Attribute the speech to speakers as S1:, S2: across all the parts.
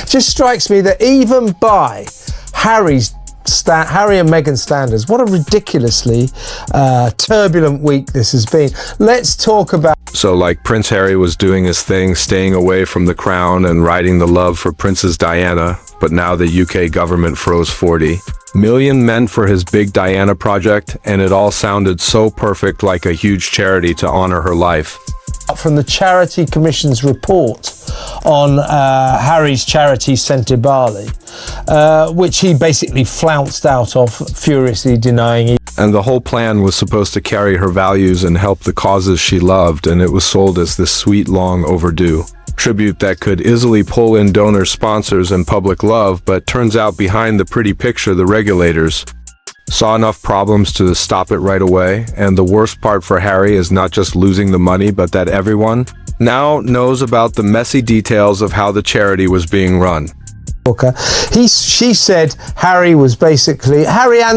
S1: Just strikes me that even by Harry and Meghan's standards, what a ridiculously turbulent week this has been. Let's talk about...
S2: So like Prince Harry was doing his thing, staying away from the crown and riding the love for Princess Diana, but now the UK government froze 40 million meant for his big Diana project, and it all sounded so perfect, like a huge charity to honor her life.
S1: From the Charity Commission's report on Harry's charity Sentebale, which he basically flounced out of, furiously denying it.
S2: And the whole plan was supposed to carry her values and help the causes she loved, and it was sold as this sweet, long overdue tribute that could easily pull in donors, sponsors, and public love. But turns out behind the pretty picture, the regulators saw enough problems to stop it right away. And the worst part for Harry is not just losing the money, but that everyone now knows about the messy details of how the charity was being run.
S1: She said Harry and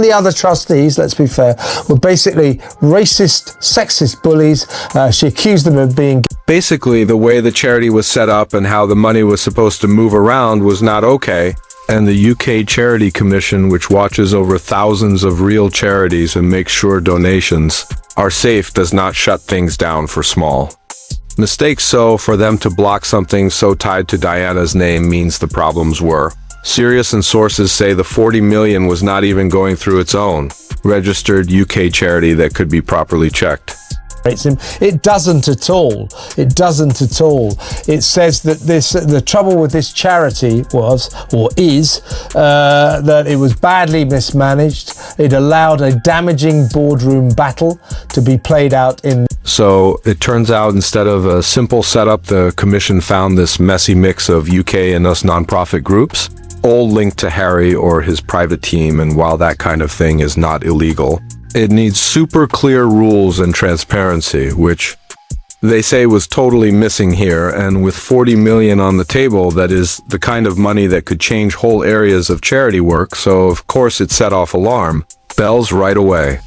S1: the other trustees, let's be fair, were basically racist, sexist bullies. She accused them of being...
S2: Basically, the way the charity was set up and how the money was supposed to move around was not okay. And the UK Charity Commission, which watches over thousands of real charities and makes sure donations are safe, does not shut things down for small mistakes. So for them to block something so tied to Diana's name means the problems were serious, and sources say the 40 million was not even going through its own registered UK charity that could be properly checked.
S1: It doesn't at all. It doesn't at all. It says that the trouble with this charity was, or is, that it was badly mismanaged. It allowed a damaging boardroom battle to be played out in...
S2: So it turns out instead of a simple setup, the commission found this messy mix of UK and us nonprofit groups, all linked to Harry or his private team. And while that kind of thing is not illegal, it needs super clear rules and transparency, which they say was totally missing here. And with 40 million on the table, that is the kind of money that could change whole areas of charity work. So of course it set off alarm bells right away.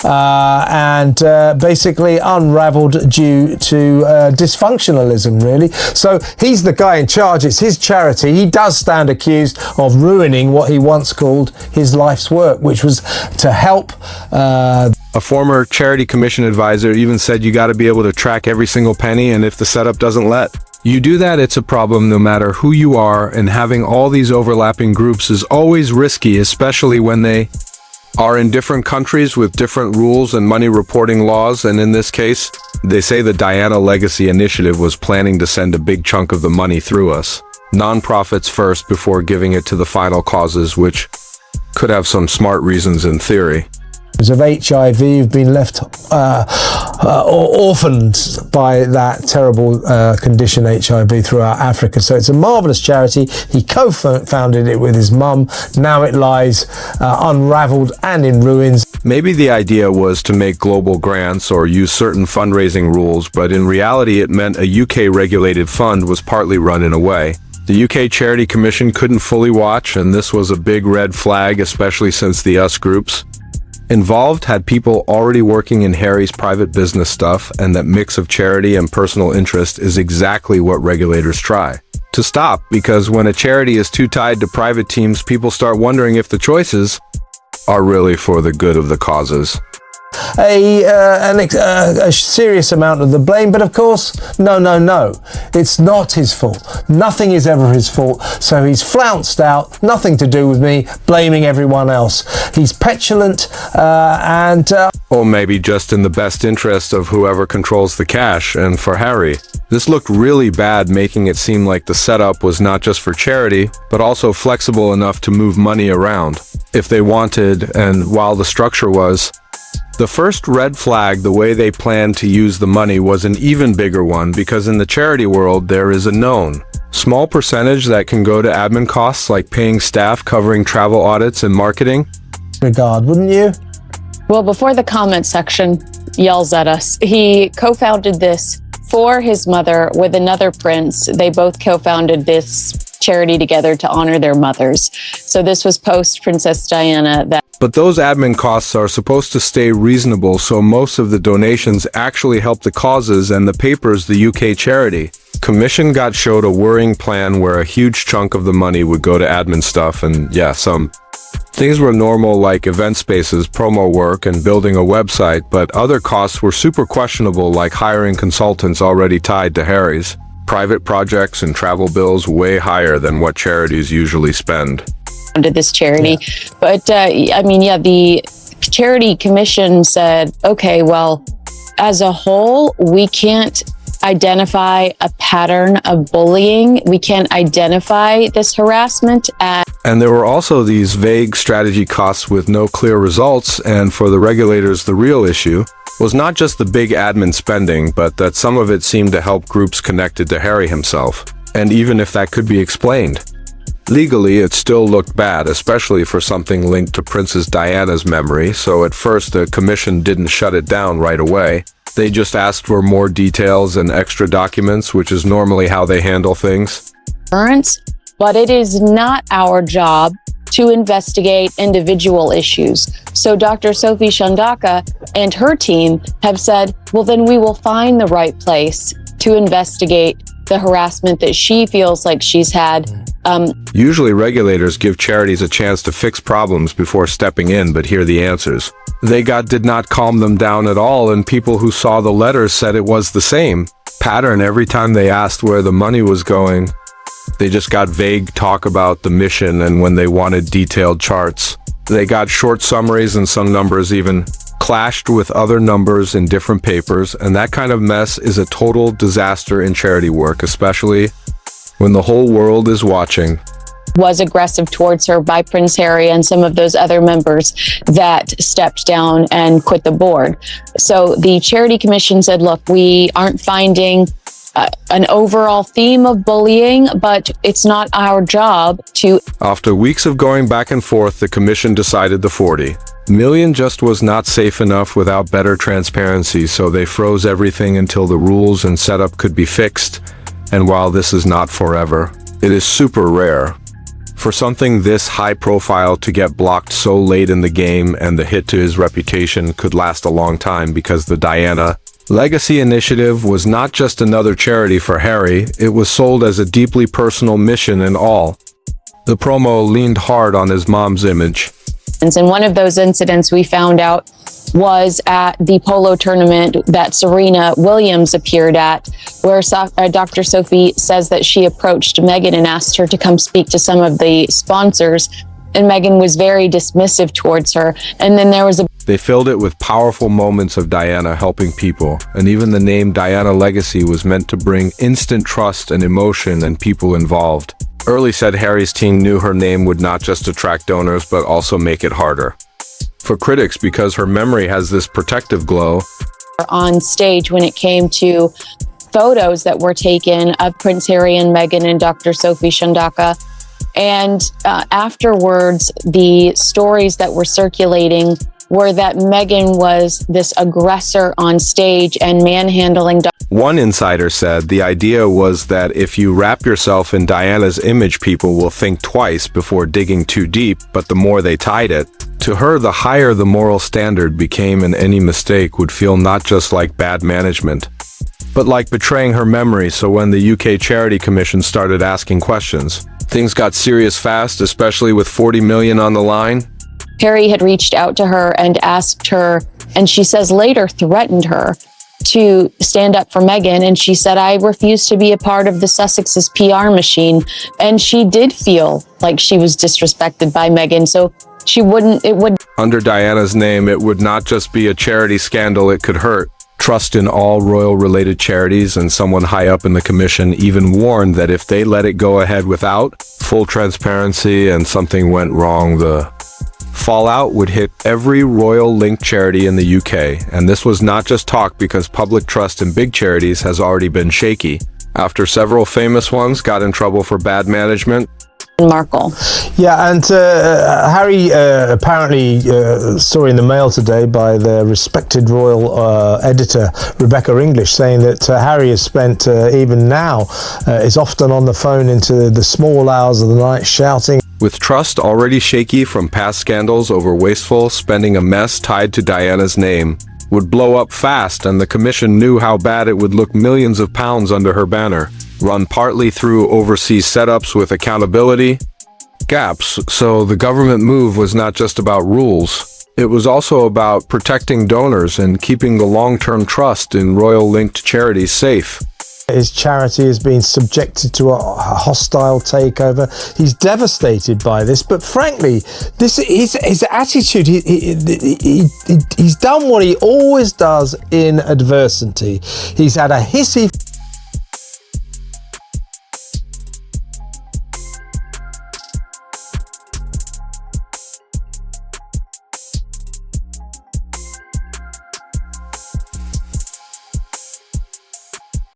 S1: And basically unraveled due to dysfunctionalism, really. So he's the guy in charge. It's his charity. He does stand accused of ruining what he once called his life's work, which was to help...
S2: A former Charity Commission advisor even said you got to be able to track every single penny, and if the setup doesn't let you do that, it's a problem no matter who you are, and having all these overlapping groups is always risky, especially when they are in different countries with different rules and money reporting laws. And in this case, they say the Diana Legacy Initiative was planning to send a big chunk of the money through us nonprofits first before giving it to the final causes, which could have some smart reasons in theory.
S1: Of HIV who've been left orphaned by that terrible condition, HIV, throughout Africa. So it's a marvellous charity. He co-founded it with his mum. Now it lies unravelled and in ruins.
S2: Maybe the idea was to make global grants or use certain fundraising rules, but in reality it meant a UK-regulated fund was partly run in a way the UK Charity Commission couldn't fully watch, and this was a big red flag, especially since the US groups involved had people already working in Harry's private business stuff, and that mix of charity and personal interest is exactly what regulators try to stop, because when a charity is too tied to private teams, people start wondering if the choices are really for the good of the causes.
S1: A serious amount of the blame, but of course, no, it's not his fault. Nothing is ever his fault. So he's flounced out, nothing to do with me, blaming everyone else. He's petulant
S2: or maybe just in the best interest of whoever controls the cash. And for Harry, this looked really bad, making it seem like the setup was not just for charity, but also flexible enough to move money around if they wanted. And while the structure was the first red flag, the way they planned to use the money was an even bigger one, because in the charity world there is a known small percentage that can go to admin costs like paying staff, covering travel audits and marketing.
S1: Regard, wouldn't you?
S3: Well, before the comment section yells at us, he co-founded this for his mother with another prince. They both co-founded this charity together to honor their mothers. So this was post Princess Diana that
S2: But those admin costs are supposed to stay reasonable, so most of the donations actually help the causes and the papers the UK charity commission got showed a worrying plan where a huge chunk of the money would go to admin stuff, and yeah, some things were normal like event spaces, promo work, and building a website, but other costs were super questionable like hiring consultants already tied to Harry's private projects and travel bills way higher than what charities usually spend.
S3: To this charity. But the charity commission said, okay, well, as a whole, we can't identify a pattern of bullying. We can't identify this harassment as.
S2: And there were also these vague strategy costs with no clear results, and for the regulators, the real issue was not just the big admin spending, but that some of it seemed to help groups connected to Harry himself. And even if that could be explained, legally, it still looked bad, especially for something linked to Princess Diana's memory, so at first the commission didn't shut it down right away. They just asked for more details and extra documents, which is normally how they handle things.
S3: But it is not our job to investigate individual issues. So Dr. Sophie Shandaka and her team have said, well, then we will find the right place to investigate the harassment that she feels like she's had.
S2: Usually regulators give charities a chance to fix problems before stepping in, but here are the answers. They did not calm them down at all, and people who saw the letters said it was the same pattern every time they asked where the money was going. They just got vague talk about the mission, and when they wanted detailed charts, they got short summaries, and some numbers even clashed with other numbers in different papers, and that kind of mess is a total disaster in charity work, especially when the whole world is watching.
S3: Was aggressive towards her by Prince Harry and some of those other members that stepped down and quit the board. So the Charity Commission said, look, we aren't finding an overall theme of bullying, but it's not our job to.
S2: After weeks of going back and forth, the commission decided the 40 million just was not safe enough without better transparency, so they froze everything until the rules and setup could be fixed. And while this is not forever, it is super rare for something this high profile to get blocked so late in the game, and the hit to his reputation could last a long time because the Diana Legacy Initiative was not just another charity for Harry, it was sold as a deeply personal mission and all. The promo leaned hard on his mom's image.
S3: And one of those incidents we found out was at the polo tournament that Serena Williams appeared at, where Dr. Sophie says that she approached Meghan and asked her to come speak to some of the sponsors, and Meghan was very dismissive towards her. And then there was
S2: They filled it with powerful moments of Diana helping people, and even the name Diana Legacy was meant to bring instant trust and emotion and people involved. Early said Harry's team knew her name would not just attract donors, but also make it harder for critics because her memory has this protective glow.
S3: On stage when it came to photos that were taken of Prince Harry and Meghan and Dr. Sophie Shandaka. And afterwards, the stories that were circulating were that Meghan was this aggressor on stage and manhandling.
S2: One insider said the idea was that if you wrap yourself in Diana's image, people will think twice before digging too deep, but the more they tied it to her, the higher the moral standard became, and any mistake would feel not just like bad management, but like betraying her memory. So when the UK Charity Commission started asking questions, things got serious fast, especially with 40 million on the line.
S3: Harry had reached out to her and asked her, and she says later threatened her to stand up for Meghan. And she said, I refuse to be a part of the Sussex's PR machine. And she did feel like she was disrespected by Meghan. So under
S2: Diana's name, it would not just be a charity scandal, it could hurt trust in all royal related charities, and someone high up in the commission even warned that if they let it go ahead without full transparency and something went wrong, the fallout would hit every royal linked charity in the UK. And this was not just talk, because public trust in big charities has already been shaky after several famous ones got in trouble for bad management.
S3: Markle.
S1: Yeah, and Harry apparently saw in the Mail today by the respected royal editor Rebecca English saying that Harry has spent, even now, is often on the phone into the small hours of the night shouting.
S2: With trust already shaky from past scandals over wasteful spending, a mess tied to Diana's name would blow up fast, and the commission knew how bad it would look millions of pounds under her banner, run partly through overseas setups with accountability gaps. So the government move was not just about rules. It was also about protecting donors and keeping the long-term trust in royal-linked charities safe.
S1: His charity has been subjected to a hostile takeover. He's devastated by this, but frankly, his attitude, he's done what he always does in adversity. He's had a hissy